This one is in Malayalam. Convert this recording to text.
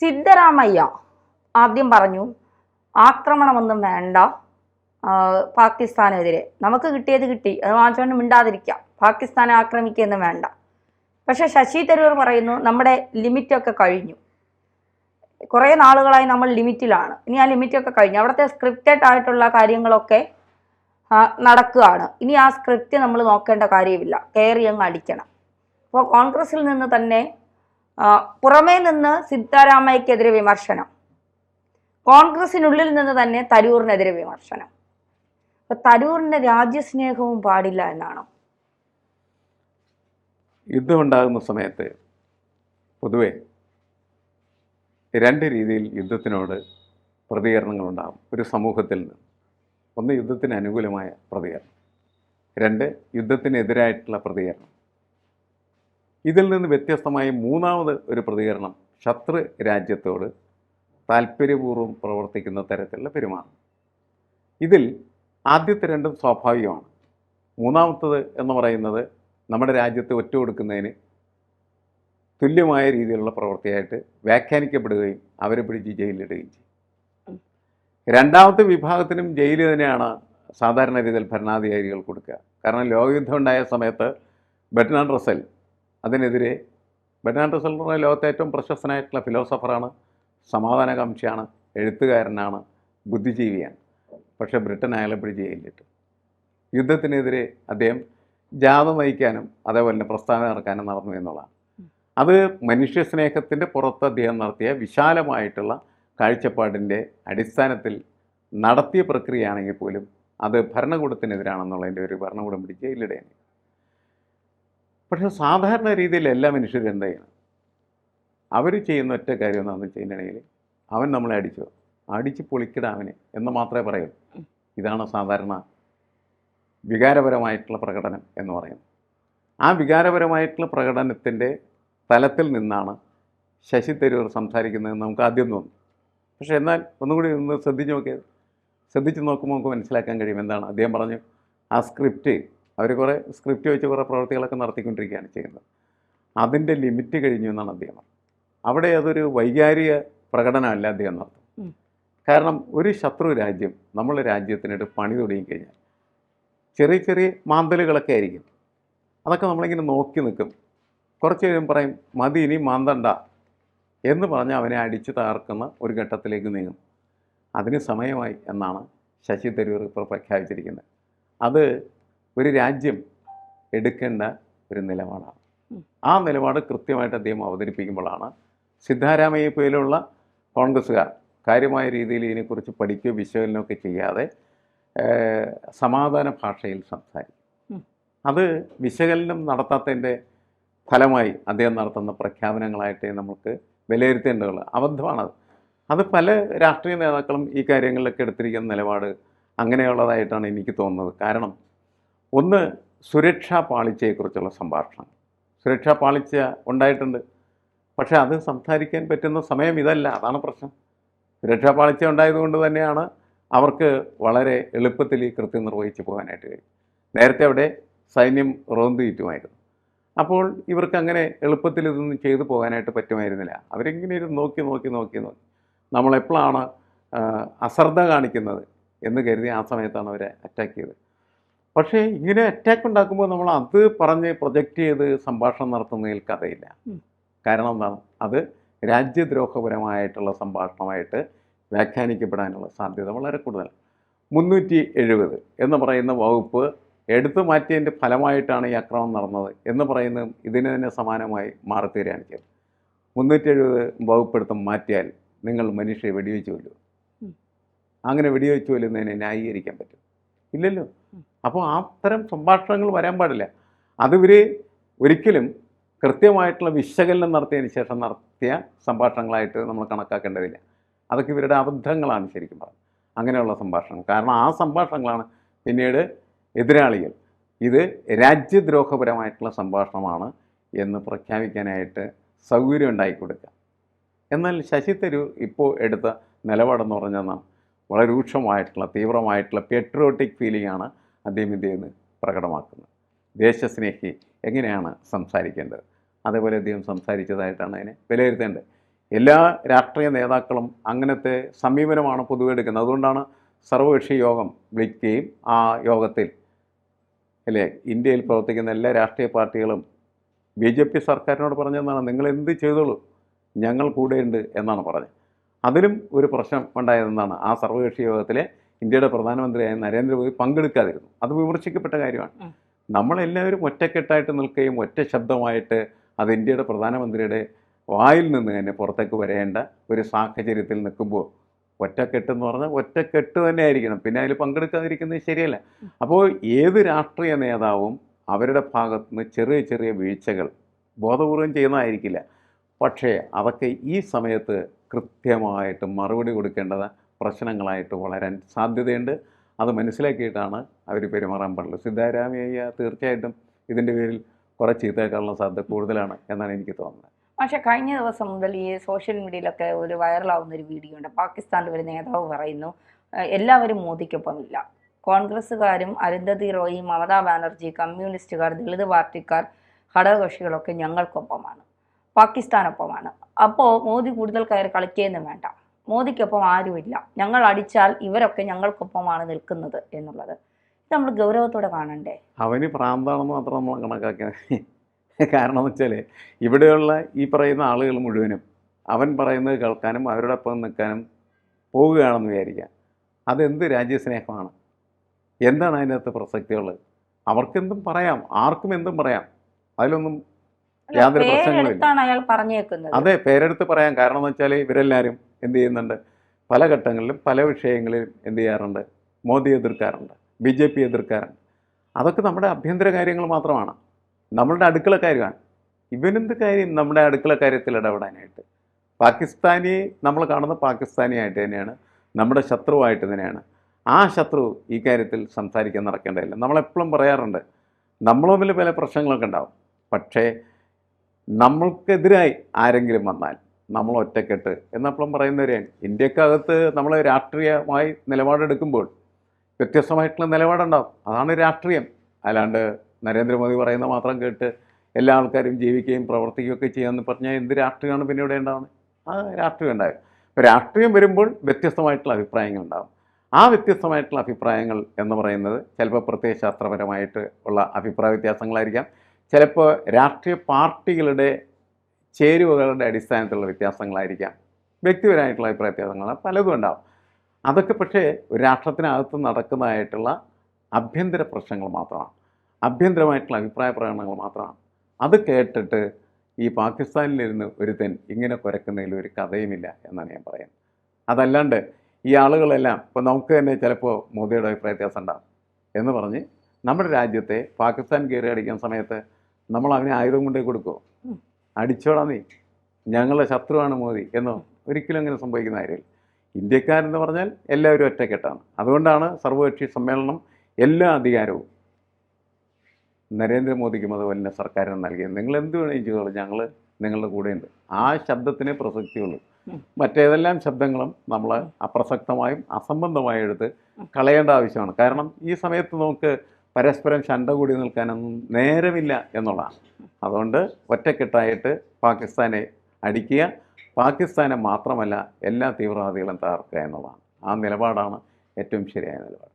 സിദ്ധരാമയ്യ ആദ്യം പറഞ്ഞു ആക്രമണമൊന്നും വേണ്ട, പാകിസ്ഥാനെതിരെ നമുക്ക് കിട്ടിയത് കിട്ടി, അത് വാങ്ങിച്ചുകൊണ്ട് മിണ്ടാതിരിക്കാം, പാകിസ്ഥാനെ ആക്രമിക്കുകയൊന്നും വേണ്ട. പക്ഷെ ശശി തരൂർ പറയുന്നു നമ്മുടെ ലിമിറ്റൊക്കെ കഴിഞ്ഞു, കുറേ നാളുകളായി നമ്മൾ ലിമിറ്റിലാണ്, ഇനി ആ ലിമിറ്റൊക്കെ കഴിഞ്ഞു, അവിടുത്തെ സ്ക്രിപ്റ്റഡ് ആയിട്ടുള്ള കാര്യങ്ങളൊക്കെ നടക്കുകയാണ്, ഇനി ആ സ്ക്രിപ്റ്റ് നമ്മൾ നോക്കേണ്ട കാര്യമില്ല, കയറി അങ്ങ് അടിക്കണം. അപ്പോൾ കോൺഗ്രസിൽ നിന്ന് തന്നെ പുറമേ നിന്ന് സിദ്ധരാമയ്യക്കെതിരെ വിമർശനം, കോൺഗ്രസിനുള്ളിൽ നിന്ന് തന്നെ തരൂറിനെതിരെ വിമർശനം. അപ്പൊ തരൂറിന്റെ രാജ്യസ്നേഹവും പാടില്ല എന്നാണോ? യുദ്ധമുണ്ടാകുന്ന സമയത്ത് പൊതുവെ രണ്ട് രീതിയിൽ യുദ്ധത്തിനോട് പ്രതികരണങ്ങളുണ്ടാകും ഒരു സമൂഹത്തിൽ നിന്ന്. ഒന്ന്, യുദ്ധത്തിന് അനുകൂലമായ പ്രതികരണം. രണ്ട്, യുദ്ധത്തിനെതിരായിട്ടുള്ള പ്രതികരണം. ഇതിൽ നിന്ന് വ്യത്യസ്തമായി മൂന്നാമത് ഒരു പ്രതികരണം ശത്രു രാജ്യത്തോട് താല്പര്യപൂർവ്വം പ്രവർത്തിക്കുന്ന തരത്തിലുള്ള പെരുമാറും. ഇതിൽ ആദ്യത്തെ രണ്ടും സ്വാഭാവികമാണ്. മൂന്നാമത്തത് എന്ന് പറയുന്നത് നമ്മുടെ രാജ്യത്തെ ഒറ്റ കൊടുക്കുന്നതിന് തുല്യമായ രീതിയിലുള്ള പ്രവൃത്തിയായിട്ട് വ്യാഖ്യാനിക്കപ്പെടുകയും അവരെ പിടിച്ച് ജയിലിലിടുകയും ചെയ്യും. രണ്ടാമത്തെ വിഭാഗത്തിനും ജയിൽ തന്നെയാണ് സാധാരണ രീതിയിൽ ഭരണാധികാരികൾ കൊടുക്കുക. കാരണം ലോകയുദ്ധം ഉണ്ടായ സമയത്ത് ബെർട്രാൻഡ് റസ്സൽ അതിനെതിരെ, ബെർട്രാൻഡ് റസ്സൽ എന്ന് പറഞ്ഞാൽ ലോകത്തെ ഏറ്റവും പ്രശസ്തനായിട്ടുള്ള ഫിലോസഫറാണ്, സമാധാനകാംക്ഷിയാണ്, എഴുത്തുകാരനാണ്, ബുദ്ധിജീവിയാണ്. പക്ഷേ ബ്രിട്ടൻ അയാളെ പിടിച്ച് ജയിലിലിട്ടു. യുദ്ധത്തിനെതിരെ അദ്ദേഹം ജാഥ നയിക്കാനും അതേപോലെ തന്നെ പ്രസ്താവന ഇറക്കാനും നടന്നു എന്നുള്ളതാണ്. അത് മനുഷ്യസ്നേഹത്തിൻ്റെ പുറത്ത് അദ്ദേഹം നടത്തിയ വിശാലമായിട്ടുള്ള കാഴ്ചപ്പാടിൻ്റെ അടിസ്ഥാനത്തിൽ നടത്തിയ പ്രക്രിയയാണെങ്കിൽ പോലും അത് ഭരണകൂടത്തിനെതിരാണെന്നുള്ളതിൻ്റെ ഒരു ഭരണകൂടം പിടിച്ച് ജയിലിടുകയാണ്. പക്ഷേ സാധാരണ രീതിയിൽ എല്ലാ മനുഷ്യരും എന്താ ചെയ്യണം? അവർ ചെയ്യുന്ന ഒറ്റ കാര്യം എന്താണെന്ന് വെച്ചിട്ടുണ്ടെങ്കിൽ അവൻ നമ്മളെ അടിച്ച് പൊളിക്കിട അവനെ എന്ന് മാത്രമേ പറയൂ. ഇതാണ് സാധാരണ വികാരപരമായിട്ടുള്ള പ്രകടനം എന്ന് പറയുന്നത്. ആ വികാരപരമായിട്ടുള്ള പ്രകടനത്തിൻ്റെ തലത്തിൽ നിന്നാണ് ശശി തരൂർ സംസാരിക്കുന്നതെന്ന് നമുക്ക് ആദ്യം തോന്നും. പക്ഷേ എന്നാൽ ഒന്നുകൂടി ഒന്ന് ശ്രദ്ധിച്ച് നോക്കുമ്പോൾ നമുക്ക് മനസ്സിലാക്കാൻ കഴിയും എന്താണ് അദ്ദേഹം പറഞ്ഞു. ആ സ്ക്രിപ്റ്റ്, അവർ കുറേ സ്ക്രിപ്റ്റ് വെച്ച് കുറേ പ്രവൃത്തികളൊക്കെ നടത്തിക്കൊണ്ടിരിക്കുകയാണ് ചെയ്യുന്നത്, അതിൻ്റെ ലിമിറ്റ് കഴിഞ്ഞു എന്നാണ് അദ്ദേഹം പറഞ്ഞത്. അവിടെ അതൊരു വൈകാരിക പ്രകടനമല്ല അദ്ദേഹം നടത്തും. കാരണം ഒരു ശത്രു രാജ്യം നമ്മളെ രാജ്യത്തിനായിട്ട് പണി തുടങ്ങി കഴിഞ്ഞാൽ ചെറിയ ചെറിയ മാന്തലുകളൊക്കെ ആയിരിക്കും. അതൊക്കെ നമ്മളിങ്ങനെ നോക്കി നിൽക്കും. കുറച്ച് കഴിയുമ്പോൾ പറയും മതി, ഇനി മാന്തണ്ട എന്ന് പറഞ്ഞ് അവനെ അടിച്ച് തകർക്കുന്ന ഒരു ഘട്ടത്തിലേക്ക് നീങ്ങും. അതിന് സമയമായി എന്നാണ് ശശി തരൂർ ഇപ്പോൾ പ്രഖ്യാപിച്ചിരിക്കുന്നത്. അത് ഒരു രാജ്യം എടുക്കേണ്ട ഒരു നിലപാടാണ്. ആ നിലപാട് കൃത്യമായിട്ട് അദ്ദേഹം അവതരിപ്പിക്കുമ്പോഴാണ് സിദ്ധരാമയ്യ പോലുള്ള കോൺഗ്രസ്സുകാർ കാര്യമായ രീതിയിൽ ഇതിനെക്കുറിച്ച് പഠിക്കുകയോ വിശകലനമൊക്കെ ചെയ്യാതെ സമാധാന ഭാഷയിൽ സംസാരിക്കും. അത് വിശകലനം നടത്താത്തതിൻ്റെ ഫലമായി അദ്ദേഹം നടത്തുന്ന പ്രഖ്യാപനങ്ങളായിട്ട് നമുക്ക് വിലയിരുത്തേണ്ടതുള്ളത് അബദ്ധമാണത്. അത് പല രാഷ്ട്രീയ നേതാക്കളും ഈ കാര്യങ്ങളിലൊക്കെ എടുത്തിരിക്കുന്ന നിലപാട് അങ്ങനെയുള്ളതായിട്ടാണ് എനിക്ക് തോന്നുന്നത്. കാരണം ഒന്ന്, സുരക്ഷാ പാളിച്ചയെക്കുറിച്ചുള്ള സംഭാഷണം. സുരക്ഷാ പാളിച്ച ഉണ്ടായിട്ടുണ്ട്, പക്ഷേ അത് സംസാരിക്കാൻ പറ്റുന്ന സമയം ഇതല്ല, അതാണ് പ്രശ്നം. സുരക്ഷാ പാളിച്ച ഉണ്ടായതുകൊണ്ട് തന്നെയാണ് അവർക്ക് വളരെ എളുപ്പത്തിൽ ഈ കൃത്യം നിർവഹിച്ച് പോകാനായിട്ട് കഴിയും. നേരത്തെ അവിടെ സൈന്യം റോന്ത് ചുറ്റുമായിരുന്നു. അപ്പോൾ ഇവർക്ക് അങ്ങനെ എളുപ്പത്തിൽ ഇതൊന്നും ചെയ്തു പോകാനായിട്ട് പറ്റുമായിരുന്നില്ല. അവരെങ്ങനെ ഇരുന്ന് നോക്കി നമ്മളെപ്പോഴാണ് അശ്രദ്ധ കാണിക്കുന്നത് എന്ന് കരുതി ആ സമയത്താണ് അവരെ അറ്റാക്ക് ചെയ്തത്. പക്ഷേ ഇങ്ങനെ അറ്റാക്ക് ഉണ്ടാക്കുമ്പോൾ നമ്മൾ അത് പറഞ്ഞ് പ്രൊജക്റ്റ് ചെയ്ത് സംഭാഷണം നടത്തുന്നതിൽ കഥയില്ല. കാരണം എന്താണ്? അത് രാജ്യദ്രോഹപരമായിട്ടുള്ള സംഭാഷണമായിട്ട് വ്യാഖ്യാനിക്കപ്പെടാനുള്ള സാധ്യത വളരെ കൂടുതലാണ്. 370 എന്ന് പറയുന്ന വകുപ്പ് എടുത്തു മാറ്റിയതിൻ്റെ ഫലമായിട്ടാണ് ഈ ആക്രമണം നടന്നത് എന്ന് പറയുന്നതും ഇതിന് തന്നെ സമാനമായി മാറിത്തീരുകയാണ് ചെയ്തത്. 370 വകുപ്പെടുത്ത് മാറ്റിയാൽ നിങ്ങൾ മനുഷ്യരെ വെടിവെച്ച് കൊല്ലുമോ? അങ്ങനെ വെടിവെച്ച് കൊല്ലുന്നതിനെ ന്യായീകരിക്കാൻ പറ്റും? ഇല്ലല്ലോ. അപ്പോൾ അത്തരം സംഭാഷണങ്ങൾ വരാൻ പാടില്ല. അതിവർ ഒരിക്കലും കൃത്യമായിട്ടുള്ള വിശകലനം നടത്തിയതിന് ശേഷം നടത്തിയ സംഭാഷണങ്ങളായിട്ട് നമ്മൾ കണക്കാക്കേണ്ടതില്ല. അതൊക്കെ ഇവരുടെ അബദ്ധങ്ങളാണ് ശരിക്കും പറഞ്ഞത്, അങ്ങനെയുള്ള സംഭാഷണങ്ങൾ. കാരണം ആ സംഭാഷണങ്ങളാണ് പിന്നീട് എതിരാളികൾ ഇത് രാജ്യദ്രോഹപരമായിട്ടുള്ള സംഭാഷണമാണ് എന്ന് പ്രഖ്യാപിക്കാനായിട്ട് സൗകര്യം ഉണ്ടായിക്കൊടുക്കുക. എന്നാൽ ശശി തരൂർ ഇപ്പോൾ എടുത്ത നിലപാടെന്ന് പറഞ്ഞാൽ വളരെ രൂക്ഷമായിട്ടുള്ള തീവ്രമായിട്ടുള്ള പെട്രിയോട്ടിക് ഫീലിംഗാണ് അദ്ദേഹം ഇതിൽ പ്രകടമാക്കുന്നത്. ദേശസ്നേഹി എങ്ങനെയാണ് സംസാരിക്കേണ്ടത്, അതേപോലെ അദ്ദേഹം സംസാരിച്ചതായിട്ടാണ് അതിനെ വിലയിരുത്തേണ്ടത്. എല്ലാ രാഷ്ട്രീയ നേതാക്കളും അങ്ങനത്തെ സമീപനമാണ് പൊതുവെ എടുക്കുന്നത്. അതുകൊണ്ടാണ് സർവകക്ഷി യോഗം വിളിക്കുകയും ആ യോഗത്തിൽ അല്ലേ ഇന്ത്യയിൽ പ്രവർത്തിക്കുന്ന എല്ലാ രാഷ്ട്രീയ പാർട്ടികളും BJP സർക്കാരിനോട് പറഞ്ഞതെന്നാണ്, നിങ്ങൾ എന്ത് ചെയ്തോളൂ, ഞങ്ങൾ കൂടെയുണ്ട് എന്നാണ് പറഞ്ഞത്. അതിലും ഒരു പ്രശ്നം ഉണ്ടായതെന്നാണ്, ആ സർവകക്ഷി യോഗത്തിലെ ഇന്ത്യയുടെ പ്രധാനമന്ത്രിയായ നരേന്ദ്രമോദി പങ്കെടുക്കാതിരുന്നു. അത് വിമർശിക്കപ്പെട്ട കാര്യമാണ്. നമ്മളെല്ലാവരും ഒറ്റക്കെട്ടായിട്ട് നിൽക്കുകയും ഒറ്റ ശബ്ദമായിട്ട് അത് ഇന്ത്യയുടെ പ്രധാനമന്ത്രിയുടെ വായിൽ നിന്ന് തന്നെ പുറത്തേക്ക് വരേണ്ട ഒരു സാഹചര്യത്തിൽ നിൽക്കുമ്പോൾ ഒറ്റക്കെട്ടെന്ന് പറഞ്ഞാൽ ഒറ്റക്കെട്ട് തന്നെ ആയിരിക്കണം. പിന്നെ അതിൽ പങ്കെടുക്കാതിരിക്കുന്നത് ശരിയല്ല. അപ്പോൾ ഏത് രാഷ്ട്രീയ നേതാവും അവരുടെ ഭാഗത്തു നിന്ന് ചെറിയ ചെറിയ വീഴ്ചകൾ ബോധപൂർവം ചെയ്യുന്നതായിരിക്കില്ല. പക്ഷേ അതൊക്കെ ഈ സമയത്ത് കൃത്യമായിട്ട് മറുപടി കൊടുക്കേണ്ടത് പ്രശ്നങ്ങളായിട്ട് വളരാൻ സാധ്യതയുണ്ട്. അത് മനസ്സിലാക്കിയിട്ടാണ് അവർ പെരുമാറാൻ പാടുള്ളൂ. സിദ്ധാരാമയ്യ തീർച്ചയായിട്ടും ഇതിൻ്റെ പേരിൽ കുറേ ചീത്തയേക്കാനുള്ള സാധ്യത കൂടുതലാണ് എന്നാണ് എനിക്ക് തോന്നുന്നത്. പക്ഷേ കഴിഞ്ഞ ദിവസം മുതൽ ഈ സോഷ്യൽ മീഡിയയിലൊക്കെ ഒരു വൈറലാവുന്ന ഒരു വീഡിയോ ഉണ്ട്. പാകിസ്ഥാനിൽ ഒരു നേതാവ് പറയുന്നു, എല്ലാവരും മോദിക്കൊപ്പമില്ല, കോൺഗ്രസ്സുകാരും അരുന്ധതി റോയി, മമതാ ബാനർജി, കമ്മ്യൂണിസ്റ്റുകാർ, ദളിത് പാർട്ടിക്കാർ, ഘടകകക്ഷികളൊക്കെ ഞങ്ങൾക്കൊപ്പമാണ്, പാകിസ്ഥാനൊപ്പമാണ്. അപ്പോൾ മോദി കൂടുതൽ കയറി കളിക്കുകയൊന്നും വേണ്ട, മോദിക്കൊപ്പം ആരുമില്ല, ഞങ്ങൾ അടിച്ചാൽ ഇവരൊക്കെ ഞങ്ങൾക്കൊപ്പമാണ് നിൽക്കുന്നത് എന്നുള്ളത് ഇത് നമ്മൾ ഗൗരവത്തോടെ കാണണ്ടേ? അവന് പ്രാന്താണെന്ന് മാത്രം നമ്മൾ കണക്കാക്കിയത്. കാരണം എന്ന് വെച്ചാൽ ഇവിടെയുള്ള ഈ പറയുന്ന ആളുകൾ മുഴുവനും അവൻ പറയുന്നത് കേൾക്കാനും അവരുടെ ഒപ്പം നിൽക്കാനും പോവുകയാണെന്ന് വിചാരിക്കാം. അതെന്ത് രാജ്യസ്നേഹമാണ്? എന്താണ് അതിനകത്ത് പ്രസക്തിയുള്ളത്? അവർക്കെന്തും പറയാം, ആർക്കും എന്തും പറയാം, അതിലൊന്നും യാതൊരു പ്രശ്നങ്ങളുമില്ല. അയാൾ പറഞ്ഞേക്കുന്നത് അതെ, പേരെടുത്ത് പറയാം. കാരണം എന്ന് വെച്ചാൽ ഇവരെല്ലാവരും എന്ത് ചെയ്യുന്നുണ്ട്, പല ഘട്ടങ്ങളിലും പല വിഷയങ്ങളിലും എന്ത് ചെയ്യാറുണ്ട്, മോദിയെ എതിർക്കാറുണ്ട്, BJP എതിർക്കാറുണ്ട്. അതൊക്കെ നമ്മുടെ ആഭ്യന്തര കാര്യങ്ങൾ മാത്രമാണ്, നമ്മളുടെ അടുക്കള കാര്യമാണ്. ഇവനെന്ത് കാര്യം നമ്മുടെ അടുക്കള കാര്യത്തിൽ ഇടപെടാനായിട്ട്? പാകിസ്ഥാനി നമ്മൾ കാണുന്ന പാകിസ്ഥാനിയായിട്ട് തന്നെയാണ്, നമ്മുടെ ശത്രുവായിട്ട് തന്നെയാണ്. ആ ശത്രു ഈ കാര്യത്തിൽ സംസാരിക്കാൻ നടക്കേണ്ടതില്ല. നമ്മളെപ്പോഴും പറയാറുണ്ട്, നമ്മൾ തമ്മിൽ പല പ്രശ്നങ്ങളൊക്കെ ഉണ്ടാവും, പക്ഷേ നമ്മൾക്കെതിരായി ആരെങ്കിലും വന്നാൽ നമ്മൾ ഒറ്റക്കെട്ട് എന്നപ്പോഴും പറയുന്നവരെയാണ്. ഇന്ത്യക്കകത്ത് നമ്മൾ രാഷ്ട്രീയമായി നിലപാടെടുക്കുമ്പോൾ വ്യത്യസ്തമായിട്ടുള്ള നിലപാടുണ്ടാവും, അതാണ് രാഷ്ട്രീയം. അല്ലാണ്ട് നരേന്ദ്രമോദി പറയുന്ന മാത്രം കേട്ട് എല്ലാ ആൾക്കാരും ജീവിക്കുകയും പ്രവർത്തിക്കുകയൊക്കെ ചെയ്യാമെന്ന് പറഞ്ഞാൽ എന്ത് രാഷ്ട്രീയമാണ് പിന്നെ ഇവിടെ ഉണ്ടാവുന്നത്? ആ രാഷ്ട്രീയം ഉണ്ടാവും. അപ്പോൾ രാഷ്ട്രീയം വരുമ്പോൾ വ്യത്യസ്തമായിട്ടുള്ള അഭിപ്രായങ്ങൾ ഉണ്ടാകും. ആ വ്യത്യസ്തമായിട്ടുള്ള അഭിപ്രായങ്ങൾ എന്ന് പറയുന്നത് ചിലപ്പോൾ പ്രത്യയശാസ്ത്രപരമായിട്ട് ഉള്ള അഭിപ്രായ വ്യത്യാസങ്ങളായിരിക്കാം, ചിലപ്പോൾ രാഷ്ട്രീയ പാർട്ടികളുടെ ചേരുവകളുടെ അടിസ്ഥാനത്തിലുള്ള വ്യത്യാസങ്ങളായിരിക്കാം, വ്യക്തിപരമായിട്ടുള്ള അഭിപ്രായ വ്യത്യാസങ്ങൾ പലതും ഉണ്ടാവും. അതൊക്കെ പക്ഷേ ഒരു രാഷ്ട്രത്തിനകത്ത് നടക്കുന്നതായിട്ടുള്ള ആഭ്യന്തര പ്രശ്നങ്ങൾ മാത്രമാണ്, ആഭ്യന്തരമായിട്ടുള്ള അഭിപ്രായ പ്രകടനങ്ങൾ മാത്രമാണ്. അത് കേട്ടിട്ട് ഈ പാകിസ്ഥാനിലിരുന്ന് ഒരുത്തൻ ഇങ്ങനെ കുരക്കുന്നതിൽ ഒരു കഥയുമില്ല എന്നാണ് ഞാൻ പറയുന്നത്. അതല്ലാണ്ട് ഈ ആളുകളെല്ലാം ഇപ്പോൾ നമുക്ക് തന്നെ ചിലപ്പോൾ മോദിയുടെ അഭിപ്രായ വ്യത്യാസം ഉണ്ടാകും എന്ന് പറഞ്ഞ് നമ്മുടെ രാജ്യത്തെ പാകിസ്ഥാൻ കയറി അടിക്കുന്ന സമയത്ത് നമ്മൾ അവനെ ആയുധം കൊണ്ടേ കൊടുക്കുമോ? അടിച്ചോടാ നീ, ഞങ്ങളുടെ ശത്രുവാണ് മോദി എന്നോ? ഒരിക്കലും അങ്ങനെ സംഭവിക്കുന്ന കാര്യമില്ല. ഇന്ത്യക്കാരെന്ന് പറഞ്ഞാൽ എല്ലാവരും ഒറ്റക്കെട്ടാണ്. അതുകൊണ്ടാണ് സർവകക്ഷി സമ്മേളനം എല്ലാ അധികാരവും നരേന്ദ്രമോദിക്കും അതുപോലെ തന്നെ സർക്കാരിന് നൽകിയത്. നിങ്ങൾ എന്ത് വേണമെങ്കിലും ചെയ്തോളൂ, ഞങ്ങൾ നിങ്ങളുടെ കൂടെയുണ്ട്. ആ ശബ്ദത്തിനെ പ്രസക്തിയുള്ളൂ. മറ്റേതെല്ലാം ശബ്ദങ്ങളും നമ്മൾ അപ്രസക്തമായും അസംബന്ധമായും എടുത്ത് കളയേണ്ട ആവശ്യമാണ്. കാരണം ഈ സമയത്ത് നമുക്ക് പരസ്പരം ശണ്ട കൂടി നിൽക്കാനൊന്നും നേരമില്ല എന്നുള്ളതാണ്. അതുകൊണ്ട് ഒറ്റക്കെട്ടായിട്ട് പാകിസ്ഥാനെ അടിക്കുക, പാകിസ്ഥാനെ മാത്രമല്ല എല്ലാ തീവ്രവാദികളും തകർക്കുക എന്നുള്ളതാണ്. ആ നിലപാടാണ് ഏറ്റവും ശരിയായ നിലപാട്.